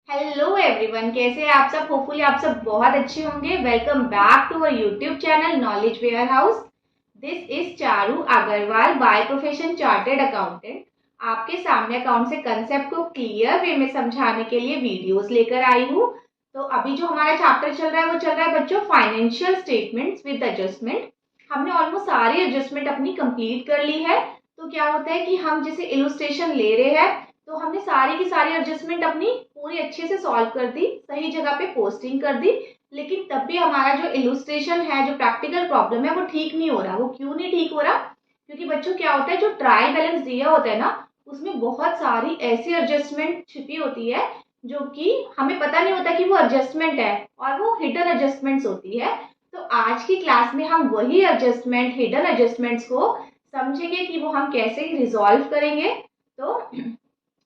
Hello everyone, कैसे हैं आप सब। होपफुली आप सब बहुत अच्छे होंगे। Welcome back to our YouTube channel knowledge warehouse. This is Charu Agrawal, by profession chartered accountant. आपके सामने अकाउंट से कंसेप्ट को क्लियर वे में समझाने के लिए वीडियोस लेकर आई हूँ। तो अभी जो हमारा चैप्टर चल रहा है वो चल रहा है बच्चों फाइनेंशियल स्टेटमेंट्स विद एडजस्टमेंट। हमने ऑलमोस्ट सारी एडजस्टमेंट अपनी कंप्लीट कर ली है। तो क्या होता है कि हम जैसे इलुस्ट्रेशन ले रहे हैं तो हमने सारी की सारी एडजस्टमेंट अपनी पूरी अच्छे से सॉल्व कर दी, सही जगह पे पोस्टिंग कर दी। लेकिन तब भी हमारा जो इलुस्ट्रेशन है, जो प्रैक्टिकल प्रॉब्लम है, वो ठीक नहीं हो रहा। वो क्यों नहीं ठीक हो रहा? क्योंकि बच्चों क्या होता है, जो ट्रायल बैलेंस दिया होता है ना, उसमें बहुत सारी ऐसी एडजस्टमेंट छिपी होती है जो कि हमें पता नहीं होता कि वो एडजस्टमेंट है, और वो हिडन एडजस्टमेंट्स होती है। तो आज की क्लास में हम वही एडजस्टमेंट, हिडन एडजस्टमेंट्स को समझेंगे कि वो हम कैसे रिजॉल्व करेंगे। तो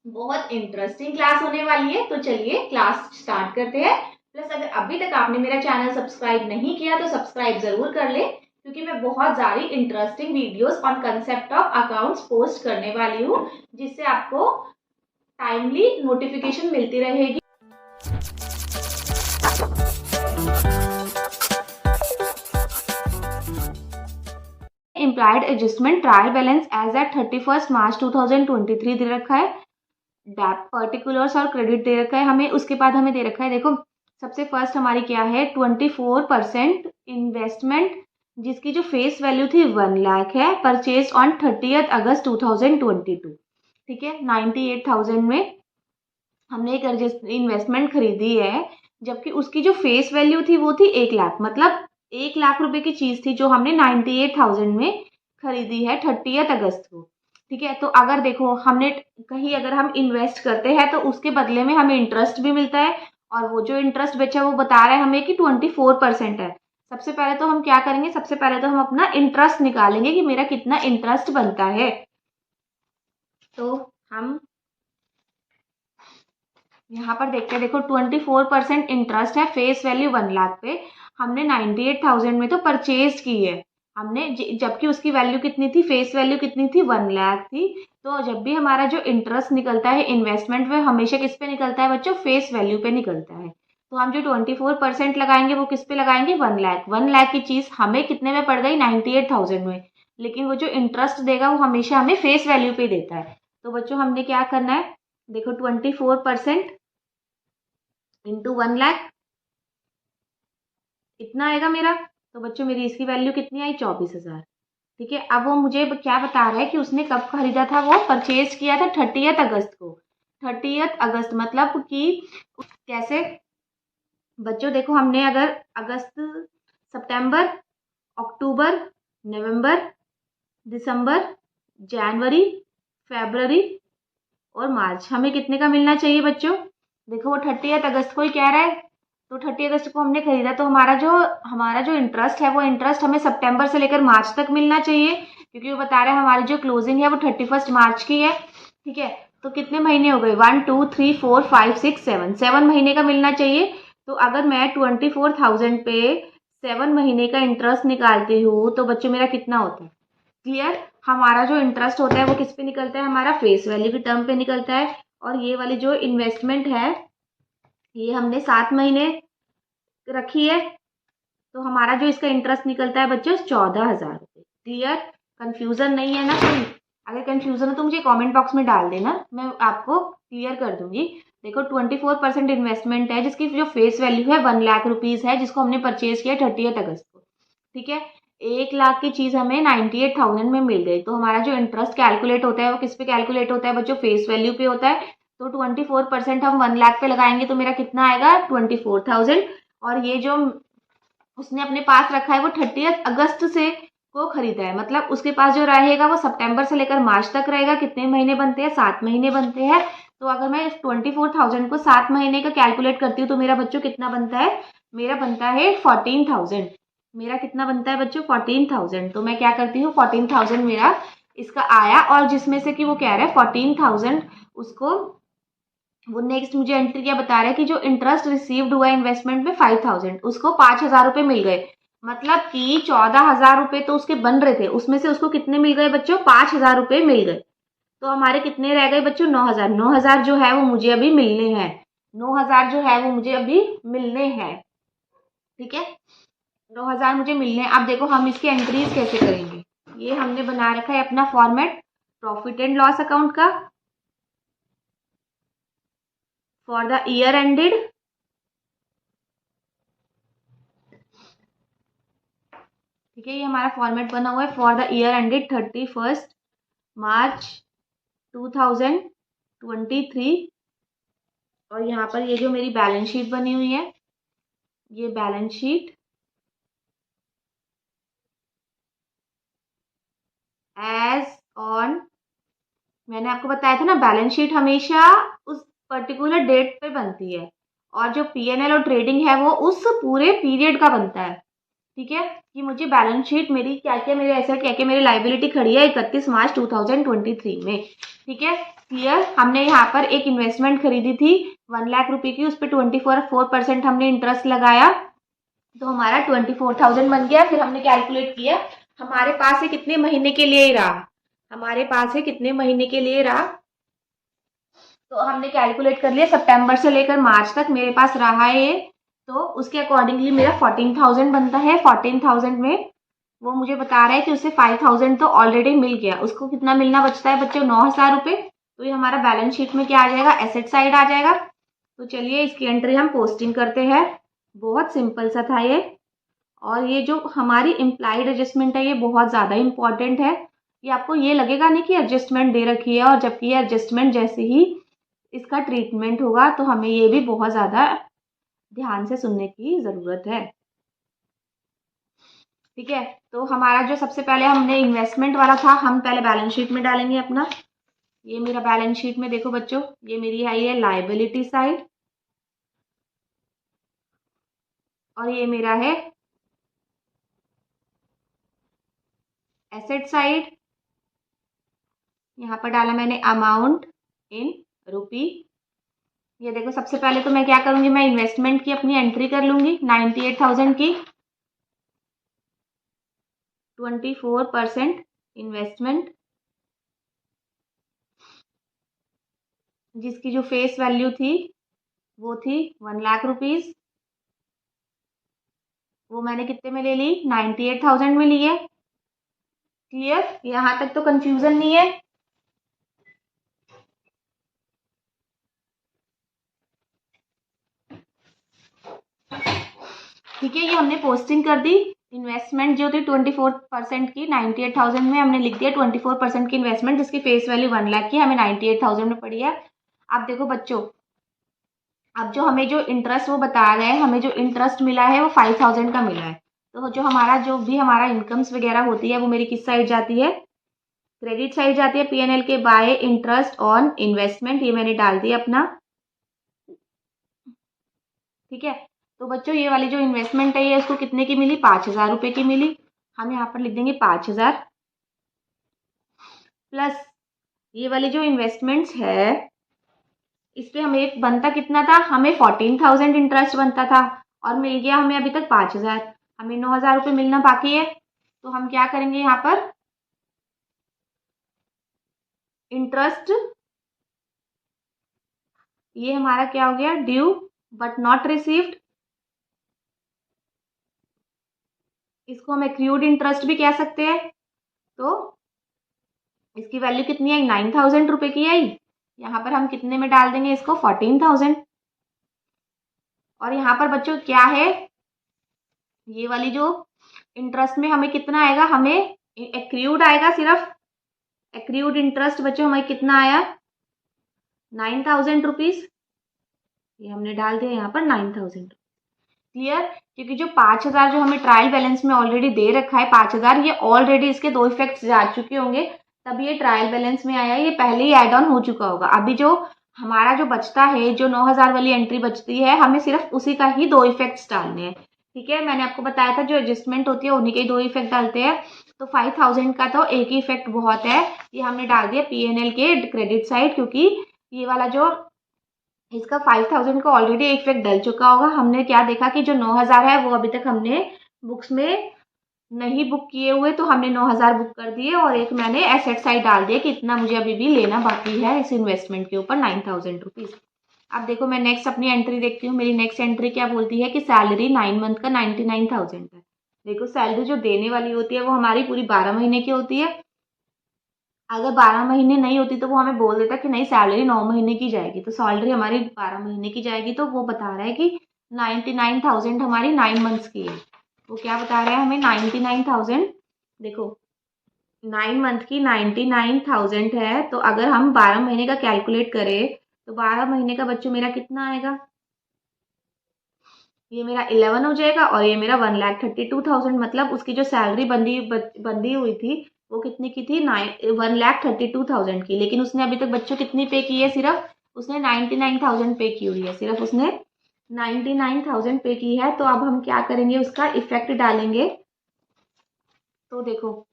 बहुत इंटरेस्टिंग क्लास होने वाली है। तो चलिए क्लास स्टार्ट करते हैं। प्लस अगर अभी तक आपने मेरा चैनल सब्सक्राइब नहीं किया तो सब्सक्राइब जरूर कर ले, क्योंकि मैं बहुत सारी interesting videos on concept of accounts post करने वाली हूँ, जिससे आपको टाइमली नोटिफिकेशन मिलती रहेगी। Implied adjustment trial balance as at 31 March 2023 दे रखा है। डेट पर्टिकुलर्स और क्रेडिट दे रखा है हमें। उसके बाद हमें दे रखा है, देखो सबसे फर्स्ट हमारी क्या है, 24% इन्वेस्टमेंट जिसकी जो फेस वैल्यू थी 1 लाख है, परचेज ऑन 30 अगस्त 2022। ठीक है, 98,000 में हमने एक इन्वेस्टमेंट खरीदी है, जबकि उसकी जो फेस वैल्यू थी वो थी 1 लाख। मतलब 1 लाख रुपए की चीज थी जो हमने 98,000 में खरीदी है 30 अगस्त को। ठीक है, तो अगर देखो हमने कहीं अगर हम इन्वेस्ट करते हैं तो उसके बदले में हमें इंटरेस्ट भी मिलता है, और वो जो इंटरेस्ट बचा वो बता रहा है हमें कि 24% है। सबसे पहले तो हम क्या करेंगे, सबसे पहले तो हम अपना इंटरेस्ट निकालेंगे कि मेरा कितना इंटरेस्ट बनता है। तो हम यहाँ पर देखते हैं, देखो 24% इंटरेस्ट है, फेस वैल्यू 1 लाख पे। हमने 98,000 में तो परचेज की है हमने, जबकि उसकी वैल्यू कितनी थी, फेस वैल्यू कितनी थी, 1 लाख थी। तो जब भी हमारा जो इंटरेस्ट निकलता है इन्वेस्टमेंट में, हमेशा किस पे निकलता है बच्चों, फेस वैल्यू पे निकलता है। तो हम जो 24% लगाएंगे वो किस पे लगाएंगे, 1 लाख। 1 लाख की चीज हमें कितने में पड़ गई, 98,000 में। लेकिन वो जो इंटरेस्ट देगा वो हमेशा हमें फेस वैल्यू पे देता है। तो बच्चों हमने क्या करना है, देखो 24% इंटू 1 लाख इतना आएगा मेरा। तो बच्चों मेरी इसकी वैल्यू कितनी आई, 24,000। ठीक है, अब वो मुझे क्या बता रहा है कि उसने कब खरीदा था, वो परचेज किया था 30 अगस्त को। 30 अगस्त मतलब कि कैसे बच्चों, देखो हमने अगर अगस्त, सितंबर, अक्टूबर, नवंबर, दिसंबर, जनवरी, फरवरी और मार्च, हमें कितने का मिलना चाहिए बच्चों। देखो वो 30 अगस्त को ही कह रहा है, तो 30 अगस्त को हमने खरीदा, तो हमारा जो इंटरेस्ट है वो इंटरेस्ट हमें सितंबर से लेकर मार्च तक मिलना चाहिए, क्योंकि वो बता रहा है हमारी जो क्लोजिंग है वो 31 मार्च की है। ठीक है, तो कितने महीने हो गए, 1 2 3 4 5 6 7, 7 महीने का मिलना चाहिए। तो अगर मैं 24,000 पे 7 महीने का इंटरेस्ट निकालती हूँ तो बच्चों मेरा कितना होता है, क्लियर। हमारा जो इंटरेस्ट होता है वो किस पे निकलता है, हमारा फेस वैल्यू की टर्म पे निकलता है। और ये वाली जो इन्वेस्टमेंट है ये हमने 7 महीने रखी है, तो हमारा जो इसका इंटरेस्ट निकलता है बच्चों 14,000 रुपये। क्लियर, कंफ्यूजन नहीं है ना कोई? अगर कंफ्यूजन हो तो मुझे कमेंट बॉक्स में डाल देना, मैं आपको क्लियर कर दूंगी। देखो 24% इन्वेस्टमेंट है जिसकी जो फेस वैल्यू है 1 लाख रुपीज है, जिसको हमने परचेज किया 30 अगस्त को। ठीक है, 1 लाख की चीज हमें 98,000 में मिल गई, तो हमारा जो इंटरेस्ट कैलकुलेट होता है वो किस पे कैलकुलेट होता है बच्चों, फेस वैल्यू पे होता है। तो 24% हम 1 लाख पे लगाएंगे तो मेरा कितना आएगा, 24,000। और ये जो उसने अपने पास रखा है वो 30 अगस्त से को खरीदा है, मतलब उसके पास जो रहेगा वो सितंबर से लेकर मार्च तक रहेगा। कितने महीने बनते हैं, 7 महीने बनते हैं। तो अगर मैं 24,000 को 7 महीने का कैलकुलेट करती हूँ तो मेरा बच्चों कितना बनता है, मेरा बनता है 14,000। मेरा कितना बनता है बच्चों, 14,000। तो मैं क्या करती हूँ, 14,000 मेरा इसका आया, और जिसमें से कि वो कह रहा है 14,000 उसको, वो नेक्स्ट मुझे एंट्री क्या बता रहा है कि जो इंटरेस्ट रिसीव्ड हुआ इन्वेस्टमेंट में 5,000, उसको 5,000 रुपये मिल गए। मतलब कि 14,000 रुपये तो उसके बन रहे थे, उसमें से उसको कितने मिल गए बच्चों, 5,000 रुपये मिल गए। तो हमारे कितने रह गए बच्चों, 9,000। 9,000 जो है वो मुझे अभी मिलने हैं। 9,000 जो है वो मुझे अभी मिलने हैं। ठीक है, 9,000 मुझे मिलने हैं। अब देखो हम इसकी एंट्रीज कैसे करेंगे। ये हमने बना रखा है अपना format profit and loss account का फॉर द ईयर एंडेड। ठीक है, ये हमारा फॉर्मेट बना हुआ है for the year ended 31 March 2023। और यहाँ पर ये जो मेरी बैलेंस शीट बनी हुई है, ये बैलेंस शीट एज ऑन, मैंने आपको बताया था ना बैलेंस शीट हमेशा उस पर्टिकुलर डेट पे बनती है और जो पीएनएल और ट्रेडिंग है वो उस पूरे पीरियड का बनता है। ठीक है, कि मुझे बैलेंस शीट मेरी क्या क्या मेरे एसेट क्या क्या मेरी लाइबिलिटी खड़ी है 31 मार्च 2023 में। ठीक है, क्लियर। हमने यहाँ पर एक इन्वेस्टमेंट खरीदी थी 1 लाख रुपए की, उस पर 24% हमने इंटरेस्ट लगाया तो हमारा 24,000 बन गया। फिर हमने कैलकुलेट किया हमारे पास है कितने महीने के लिए ही रहा, हमारे पास है कितने महीने के लिए रहा, तो हमने कैलकुलेट कर लिया सितंबर से लेकर मार्च तक मेरे पास रहा है ये, तो उसके अकॉर्डिंगली मेरा 14,000 बनता है। 14,000 में वो मुझे बता रहा है कि उसे 5,000 तो ऑलरेडी मिल गया, उसको कितना मिलना बचता है बच्चों 9,000 रुपये। तो ये हमारा बैलेंस शीट में क्या आ जाएगा, एसेट साइड आ जाएगा। तो चलिए इसकी एंट्री हम पोस्टिंग करते हैं। बहुत सिंपल सा था ये। और ये जो हमारी इम्प्लाइड एडजस्टमेंट है ये बहुत ज़्यादा इंपॉर्टेंट है। ये आपको ये लगेगा नहीं कि एडजस्टमेंट दे रखी है और जबकि ये एडजस्टमेंट जैसे ही इसका ट्रीटमेंट होगा तो हमें ये भी बहुत ज़्यादा ध्यान से सुनने की ज़रूरत है। ठीक है, तो हमारा जो सबसे पहले हमने इन्वेस्टमेंट वाला था हम पहले बैलेंस शीट में डालेंगे अपना। ये मेरा बैलेंस शीट में देखो बच्चों, ये मेरी आई है लाइबिलिटी साइड और ये मेरा है एसेट साइड। यहाँ पर डाला मैंने अमाउंट इन रुपी। ये देखो सबसे पहले तो मैं क्या करूंगी, मैं इन्वेस्टमेंट की अपनी एंट्री कर लूंगी 98,000 की, 24% इन्वेस्टमेंट, जिसकी जो फेस वैल्यू थी वो थी 1 लाख रुपीज। वो मैंने कितने में ले ली, 98,000 में ली है। क्लियर, यहाँ तक तो कंफ्यूजन नहीं है। ठीक है, ये हमने पोस्टिंग कर दी। इन्वेस्टमेंट जो थी 24% की 98,000 में हमने लिख दिया 24% की इन्वेस्टमेंट जिसकी फेस वैल्यू 1 लाख की हमें 98,000 में पड़ी है। अब देखो बच्चों, अब जो हमें जो इंटरेस्ट वो बता रहे हैं, हमें जो इंटरेस्ट मिला है वो 5,000 का मिला है। तो जो हमारा जो भी हमारा इनकम्स वगैरह होती है वो मेरी किस साइड जाती है, क्रेडिट साइड जाती है पीएनएल के बाय इंटरेस्ट ऑन इन्वेस्टमेंट। ये मैंने डाल दिया अपना। ठीक है, तो बच्चों ये वाली जो इन्वेस्टमेंट है ये उसको कितने की मिली, 5,000 रुपए की मिली। हम यहाँ पर लिख देंगे 5,000 प्लस ये वाली जो इन्वेस्टमेंट्स है इस पे हमें बनता कितना था, हमें 14,000 इंटरेस्ट बनता था और मिल गया हमें अभी तक 5,000। हमें 9,000 रुपये मिलना बाकी है। तो हम क्या करेंगे यहाँ पर, इंटरेस्ट ये हमारा क्या हो गया, ड्यू बट नॉट रिसीव्ड। इसको हम एक्रूड इंटरेस्ट भी कह सकते हैं। तो इसकी वैल्यू कितनी आई, 9,000 रुपये की आई। यहाँ पर हम कितने में डाल देंगे इसको, 14,000। और यहाँ पर बच्चों क्या है, ये वाली जो इंटरेस्ट में हमें कितना आएगा, हमें एक्रूड आएगा सिर्फ। एक्रूड इंटरेस्ट बच्चों हमें कितना आया, 9,000 रुपीज। ये हमने डाल दिया यहाँ पर 9,000। क्लियर, क्योंकि जो 5,000 जो हमें ट्रायल बैलेंस में ऑलरेडी दे रखा है 5,000, ये ऑलरेडी इसके 2 इफेक्ट्स जा चुके होंगे तब ये ट्रायल बैलेंस में आया, ये पहले ही एड ऑन हो चुका होगा। अभी जो हमारा जो बचता है, जो 9,000 वाली एंट्री बचती है, हमें सिर्फ उसी का ही 2 इफेक्ट्स डालने हैं। ठीक है, मैंने आपको बताया था जो एडजस्टमेंट होती है उन्हीं के 2 इफेक्ट डालते हैं। तो 5,000 का तो एक ही इफेक्ट बहुत है, ये हमने डाल दिया पीएनएल के क्रेडिट साइड, क्योंकि ये वाला जो इसका 5,000 का ऑलरेडी इफेक्ट डल चुका होगा। हमने क्या देखा कि जो 9,000 है वो अभी तक हमने बुक्स में नहीं बुक किए हुए, तो हमने 9,000 बुक कर दिए और एक मैंने एसेट साइड डाल दिया कि इतना मुझे अभी भी लेना बाकी है इस इन्वेस्टमेंट के ऊपर 9,000 रुपीज। अब देखो मैं नेक्स्ट अपनी एंट्री देखती हूँ। मेरी नेक्स्ट एंट्री क्या बोलती है कि सैलरी 9 मंथ का 99,000 है। देखो सैलरी जो देने वाली होती है वो हमारी पूरी 12 महीने की होती है। अगर 12 महीने नहीं होती तो वो हमें बोल देता कि नहीं सैलरी 9 महीने की जाएगी, तो सैलरी हमारी 12 महीने की जाएगी। तो वो बता रहा है कि 99,000 हमारी 9 मंथ्स की है। वो क्या बता रहा है हमें 99,000। देखो 9 मंथ की 99,000 है, तो अगर हम 12 महीने का कैलकुलेट करें तो 12 महीने का बच्चों मेरा कितना आएगा, ये मेरा 11 हो जाएगा और ये मेरा 1,32,000, मतलब उसकी जो सैलरी बंदी हुई थी वो कितने की थी 1,32,000 की। लेकिन उसने अभी तक बच्चों कितनी पे की है, सिर्फ उसने 99,000 पे की हुई है, सिर्फ उसने 99,000 पे की है। तो अब हम क्या करेंगे, उसका इफेक्ट डालेंगे। तो देखो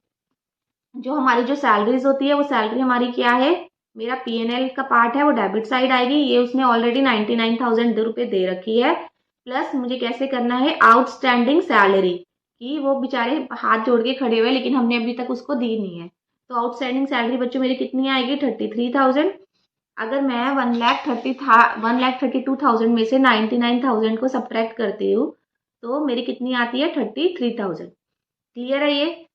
जो हमारी जो सैलरीज होती है वो सैलरी हमारी क्या है, मेरा पीएनएल का पार्ट है वो डेबिट साइड आएगी। ये उसने ऑलरेडी 99,000 रुपये दे रखी है। प्लस मुझे कैसे करना है आउटस्टैंडिंग सैलरी, कि वो बेचारे हाथ जोड़ के खड़े हुए लेकिन हमने अभी तक उसको दी नहीं है। तो आउटस्टैंडिंग सैलरी बच्चों मेरी कितनी आएगी 33,000। अगर मैं 1,32,000 में से 99,000 को सब्ट्रैक्ट करती हूँ तो मेरी कितनी आती है 33,000। क्लियर है ये।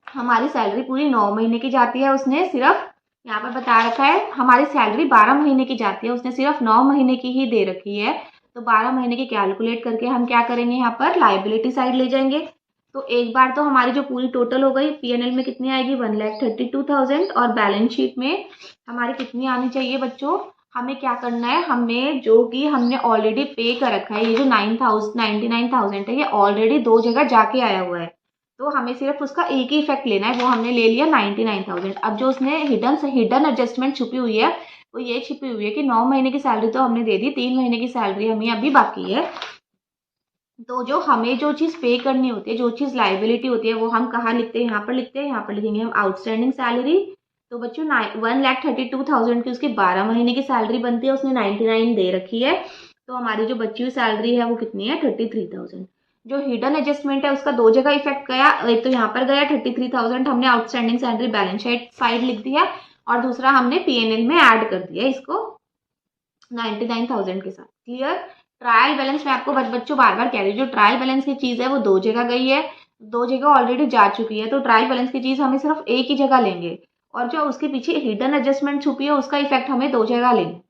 हमारी सैलरी पूरी 9 महीने की जाती है, उसने सिर्फ यहाँ पर बता रखा है हमारी सैलरी 12 महीने की जाती है, उसने सिर्फ 9 महीने की ही दे रखी है। तो 12 महीने की कैलकुलेट करके हम क्या करेंगे, यहाँ पर लाइबिलिटी साइड ले जाएंगे। तो एक बार तो हमारी जो पूरी टोटल हो गई पीएनएल में कितनी आएगी 1,32,000, और बैलेंस शीट में हमारी कितनी आनी चाहिए बच्चों, हमें क्या करना है, हमें जो कि हमने ऑलरेडी पे कर रखा है, ये जो 99,000 है ये ऑलरेडी 2 जगह जाके आया हुआ है। तो हमें सिर्फ उसका एक ही इफेक्ट लेना है, वो हमने ले लिया 99,000। अब जो उसने हिडन एडजस्टमेंट छुपी हुई है वो ये छिपी हुई है कि 9 महीने की सैलरी तो हमने दे दी, 3 महीने की सैलरी हमें अभी बाकी है। तो जो हमें जो चीज़ पे करनी होती है, जो चीज़ लाइबिलिटी होती है, वो हम कहाँ लिखते हैं, यहाँ पर लिखते हैं, यहाँ पर लिखेंगे हम आउटस्टैंडिंग सैलरी। तो बच्चों 1,32,000 की उसकी 12 महीने की सैलरी बनती है, उसने 99 दे रखी है। तो हमारी जो बची हुई सैलरी है वो कितनी है 33,000। जो हिडन एडजस्टमेंट है उसका 2 जगह इफेक्ट गया, एक तो यहाँ पर गया 33,000 हमने outstanding salary balance sheet side लिख दिया, और दूसरा हमने पीएनएल में ऐड कर दिया इसको 99,000 के साथ। क्लियर। ट्रायल बैलेंस में आपको बच्चों बार बार कह रही हूँ, जो ट्रायल बैलेंस की चीज़ है वो 2 जगह गई है, 2 जगह ऑलरेडी जा चुकी है। तो ट्रायल बैलेंस की चीज़ हमें सिर्फ एक ही जगह लेंगे, और जो उसके पीछे हिडन एडजस्टमेंट छुपी है उसका इफेक्ट हमें 2 जगह लेंगे।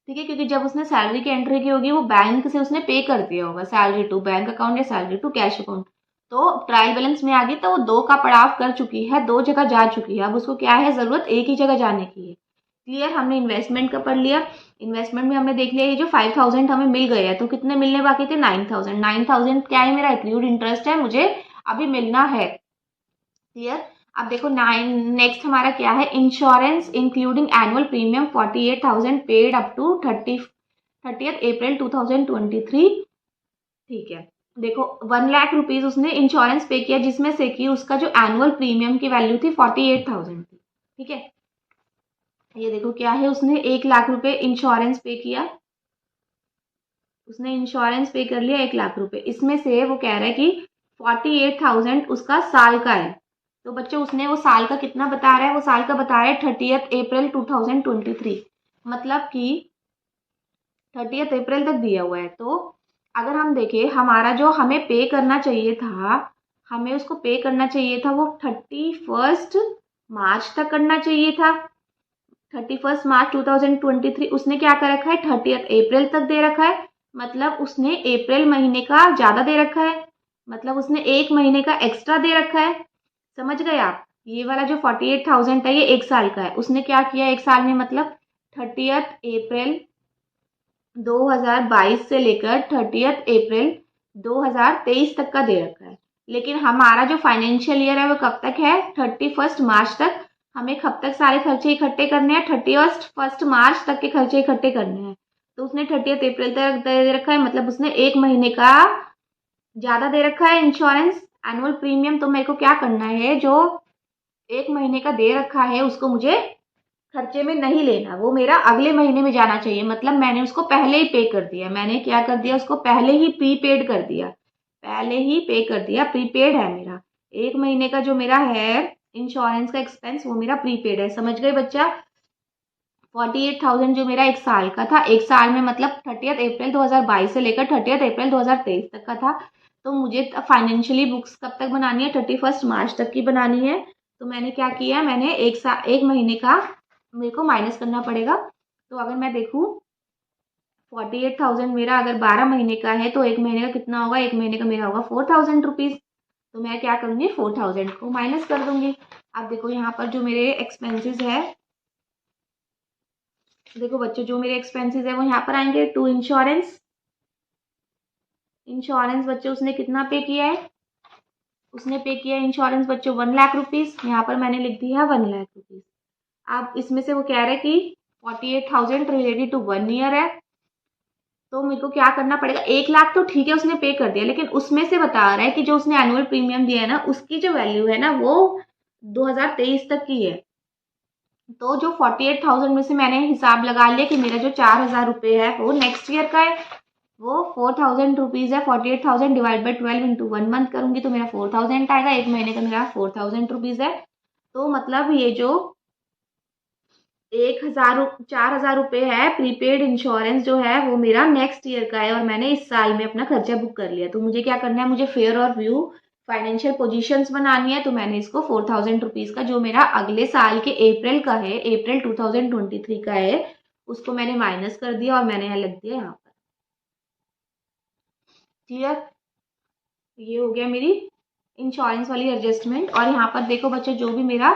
ठीक है, क्योंकि जब उसने सैलरी की एंट्री की होगी वो बैंक से उसने पे कर दिया होगा, सैलरी टू बैंक अकाउंट या सैलरी टू कैश अकाउंट। तो ट्रायल बैलेंस में आ गई तो वो 2 का पड़ाव कर चुकी है, 2 जगह जा चुकी है। अब उसको क्या है, जरूरत एक ही जगह जाने की है। क्लियर। हमने इन्वेस्टमेंट का पढ़ लिया। इन्वेस्टमेंट में हमने देख लिया ये जो 5,000 हमें मिल गए हैं, तो कितने मिलने बाकी थे 9,000। 9,000 क्या है, मेरा एक्रूड इंटरेस्ट है, मुझे अभी मिलना है। क्लियर। अब देखो नेक्स्ट हमारा क्या है, insurance including annual premium 48,000 paid up to 30th April 2023। ठीक है। देखो 1,00,000 रुपीज उसने इंश्योरेंस पे किया, जिसमें से कि उसका जो एनुअल प्रीमियम की वैल्यू थी 48,000 थी। ठीक है, ये देखो क्या है, उसने 1,00,000 रुपए इंश्योरेंस पे किया, उसने इंश्योरेंस पे कर लिया 1,00,000 रुपए। इसमें से वो कह रहा है कि 48,000 उसका साल का है। तो बच्चों उसने वो साल का कितना बता रहा है, वो साल का बता रहा है 30th अप्रैल 2023, मतलब कि 30th अप्रैल तक दिया हुआ है। तो अगर हम देखें हमारा जो हमें पे करना चाहिए था, हमें उसको पे करना चाहिए था वो 31 मार्च तक करना चाहिए था। 31 मार्च 2023 उसने क्या कर रखा है 30th अप्रैल तक दे रखा है, मतलब उसने अप्रैल महीने का ज़्यादा दे रखा है, मतलब उसने 1 महीने का एक्स्ट्रा दे रखा है। समझ गए आप। ये वाला जो 48,000 है ये 1 साल का है, उसने क्या किया 1 साल में, मतलब 30th अप्रैल 2022 से लेकर 30th अप्रैल 2023 तक का दे रखा है। लेकिन हमारा जो फाइनेंशियल ईयर है वो कब तक है 31 मार्च तक। हमें कब तक सारे खर्चे इकट्ठे करने हैं 31 मार्च तक के खर्चे इकट्ठे करने हैं। तो उसने 30th अप्रैल तक दे रखा है, मतलब उसने 1 महीने का ज़्यादा दे रखा है इंश्योरेंस एनुअल प्रीमियम। तो मेरे को क्या करना है, जो 1 महीने का दे रखा है उसको मुझे खर्चे में नहीं लेना, वो मेरा अगले महीने में जाना चाहिए। मतलब मैंने उसको पहले ही पे कर दिया, मैंने क्या कर दिया उसको पहले ही प्रीपेड कर दिया, पहले ही पे कर दिया, प्रीपेड है मेरा। 1 महीने का जो मेरा है इंश्योरेंस का एक्सपेंस वो मेरा प्रीपेड है। समझ गए बच्चा। 48,000 जो मेरा एक साल का था, एक साल में मतलब 30 अप्रैल 2022 से लेकर 30 अप्रैल 2023 तक का था। तो मुझे फाइनेंशियली बुक्स कब तक बनानी है, 31 मार्च तक की बनानी है। तो मैंने क्या किया, मैंने एक महीने का मेरे को माइनस करना पड़ेगा। तो अगर मैं देखूँ 48,000 मेरा अगर 12 महीने का है तो एक महीने का कितना होगा, एक महीने का मेरा होगा 4,000 रुपीज़। तो मैं क्या करूँगी, 4,000 को माइनस कर दूंगी। अब देखो यहाँ पर जो मेरे एक्सपेंसेस है, देखो बच्चों जो मेरे एक्सपेंसेस है वो यहाँ पर आएंगे। टू इंश्योरेंस, इंश्योरेंस बच्चों उसने कितना पे किया है, उसने पे किया इंश्योरेंस बच्चों 1 लाख रुपीज़। यहाँ पर मैंने लिख दिया 1 लाख रुपीज़। अब इसमें से वो कह रहे हैं कि 48,000 रिलेटेड टू 1 ईयर है। तो मेरे को क्या करना पड़ेगा, 1 लाख तो ठीक है उसने पे कर दिया, लेकिन उसमें से बता रहा है कि जो उसने एनुअल प्रीमियम दिया है ना, उसकी जो वैल्यू है ना वो 2023 तक की है। तो जो 48,000 में से मैंने हिसाब लगा लिया कि मेरा जो 4,000 रुपये है वो नेक्स्ट ईयर का है, वो 4,000 रुपीज़ है। 48,000 डिवाइड बाई 12 इंटू 1 मंथ करूंगी तो मेरा 4,000 आएगा, एक महीने का मेरा 4,000 रुपीज़ है। तो मतलब ये जो 4,000 रुपये है प्रीपेड इंश्योरेंस जो है वो मेरा नेक्स्ट ईयर का है, और मैंने इस साल में अपना खर्चा बुक कर लिया। तो मुझे क्या करना है, मुझे फेयर और व्यू फाइनेंशियल पोजीशंस बनानी है। तो मैंने इसको 4,000 रुपीज़ का जो मेरा अगले साल के अप्रैल का है, अप्रैल 2023 का है, उसको मैंने माइनस कर दिया और मैंने यहाँ लिख दिया यहाँ पर। क्लियर, ये हो गया मेरी इंश्योरेंस वाली एडजस्टमेंट। और यहाँ पर देखो बच्चों जो भी मेरा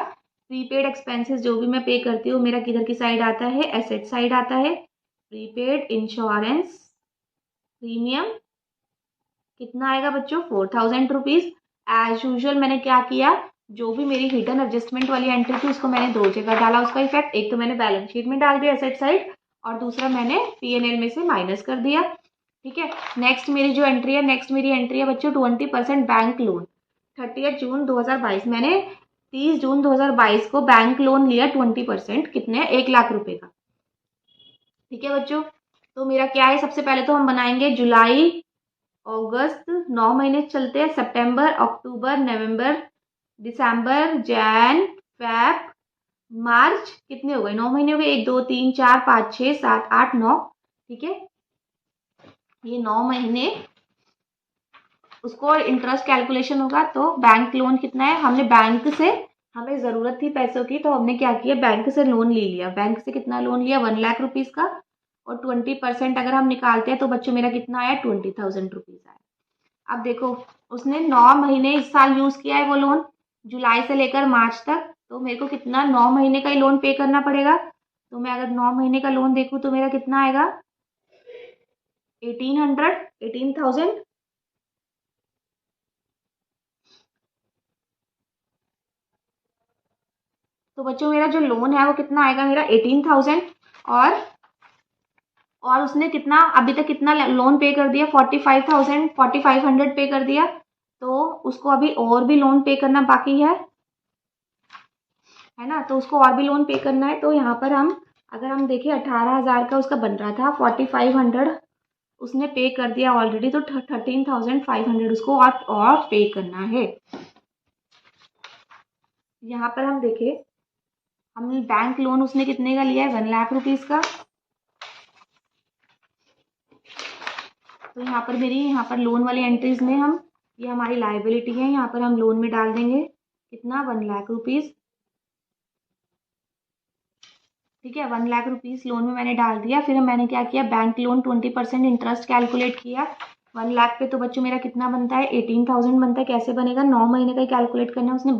प्रीपेड एक्सपेंसेस जो भी मैं पे करती हूँ मेरा किधर की साइड आता है, एसेट साइड आता है। प्रीपेड इंश्योरेंस प्रीमियम कितना आएगा बच्चों, 4,000 रुपीज़। एज यूजल मैंने क्या किया, जो भी मेरी हिडन एडजस्टमेंट वाली एंट्री थी उसको मैंने दो जगह डाला उसका इफेक्ट। एक तो मैंने बैलेंस शीट में डाल दिया एसेट साइड, और दूसरा मैंने P&L में से माइनस कर दिया। ठीक है, नेक्स्ट मेरी जो एंट्री है, नेक्स्ट मेरी एंट्री है बच्चों 20% बैंक लोन। 30 जून 2022 मैंने 30 जून 2022 को बैंक लोन लिया 20%, कितने, 1 लाख रुपए का। ठीक है बच्चों, तो मेरा क्या है, सबसे पहले तो हम बनाएंगे जुलाई अगस्त, 9 महीने चलते हैं, सितंबर अक्टूबर नवंबर दिसंबर जैन फेब मार्च, कितने हो गए, 9 महीने हो गए, 1 2 3 4 5 6 7 8 9। ठीक है, ये 9 महीने उसको इंटरेस्ट कैलकुलेशन होगा। तो बैंक लोन कितना है, हमने बैंक से, हमें ज़रूरत थी पैसों की तो हमने क्या किया, बैंक से लोन ले लिया। बैंक से कितना लोन लिया, 1 लाख रुपीज़ का, और 20% अगर हम निकालते हैं तो बच्चों मेरा कितना आया, 20,000 रुपीज़ आया। अब देखो उसने 9 महीने इस साल यूज़ किया है वो लोन, जुलाई से लेकर मार्च तक। तो मेरे को कितना 9 महीने का ही लोन पे करना पड़ेगा। तो मैं अगर 9 महीने का लोन देखूँ तो मेरा कितना आएगा, 18,000। तो बच्चों मेरा जो लोन है वो कितना आएगा, मेरा 18,000। और उसने कितना अभी तक कितना लोन पे कर दिया, 45,500 पे कर दिया। तो उसको अभी और भी लोन पे करना बाकी है ना, तो उसको और भी लोन पे करना है। तो यहाँ पर हम अगर हम देखें 18,000 का उसका बन रहा था, 4500 उसने पे कर दिया ऑलरेडी, तो 13,500 उसको और पे करना है। यहाँ पर हम देखें, हमने बैंक लोन उसने कितने का लिया है, 1 लाख रुपीज़ का। तो यहाँ पर मेरी यहाँ पर लोन वाली एंट्रीज में हम, ये हमारी लाइबिलिटी है, यहाँ पर हम लोन में डाल देंगे कितना, 1 लाख रुपीज़। ठीक है, 1 लाख रुपीज़ लोन में मैंने डाल दिया। फिर मैंने क्या किया, बैंक लोन 20% इंटरेस्ट कैलकुलेट किया 1 लाख पे। तो बच्चों मेरा कितना बनता है, 18,000 बनता है। कैसे बनेगा, 9 महीने का ही कैलकुलेट करना है। उसने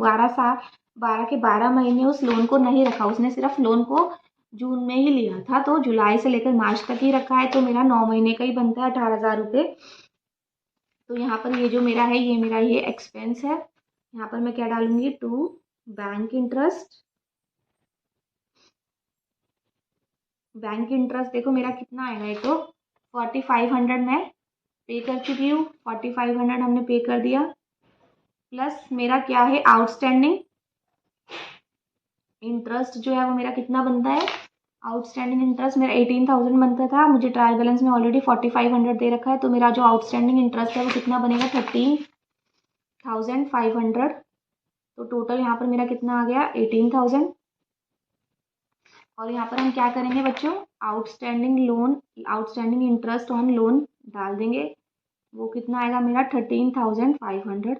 12 के 12 महीने उस लोन को नहीं रखा, उसने सिर्फ लोन को जून में ही लिया था, तो जुलाई से लेकर मार्च तक ही रखा है। तो मेरा 9 महीने का ही बनता है 18,000 रुपये। तो यहाँ पर ये जो मेरा है, ये मेरा ये एक्सपेंस है। यहाँ पर मैं क्या डालूंगी, to bank interest. Bank interest देखो मेरा कितना आएगा, ये तो 4500 मैं पे कर चुकी हूँ, 4500 हमने पे कर दिया। प्लस मेरा क्या है, आउटस्टैंडिंग इंटरेस्ट जो है वो मेरा कितना बनता है, आउटस्टैंडिंग इंटरेस्ट मेरा 18,000 बनता था, मुझे ट्रायल बैलेंस में ऑलरेडी 4500 दे रखा है। तो मेरा जो आउटस्टैंडिंग इंटरेस्ट है वो कितना बनेगा, 13,500। तो टोटल यहाँ पर मेरा कितना आ गया, 18,000। और यहाँ पर हम क्या करेंगे बच्चों, आउटस्टैंडिंग इंटरेस्ट ऑन लोन डाल देंगे। वो कितना आएगा मेरा 13,500।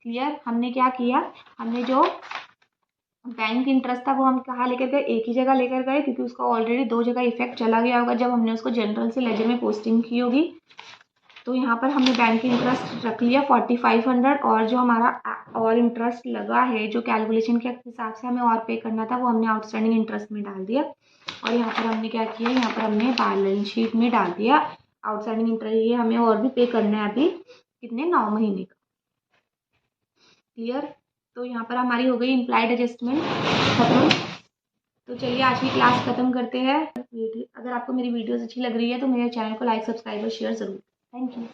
क्लियर। हमने क्या किया, हमने जो बैंक इंटरेस्ट था वो हम कहाँ लेकर गए, एक ही जगह लेकर गए, क्योंकि उसका ऑलरेडी 2 जगह इफेक्ट चला गया होगा जब हमने उसको जनरल से लेजर में पोस्टिंग की होगी। तो यहाँ पर हमने बैंक इंटरेस्ट रख लिया 4500, और जो हमारा और इंटरेस्ट लगा है जो कैलकुलेशन के हिसाब से हमें और पे करना था वो हमने आउटस्टैंडिंग इंटरेस्ट में डाल दिया। और यहाँ पर हमने क्या किया, यहाँ पर हमने बैलेंस शीट में डाल दिया आउटस्टैंडिंग इंटरेस्ट। ये हमें और भी पे करना है अभी, कितने, 9 महीने का। क्लियर। तो यहाँ पर हमारी हो गई इम्प्लाइड एडजस्टमेंट खत्म। तो चलिए आज की क्लास खत्म करते हैं। अगर आपको मेरी वीडियोस अच्छी लग रही है तो मेरे चैनल को लाइक, सब्सक्राइब और शेयर जरूर। Thank you.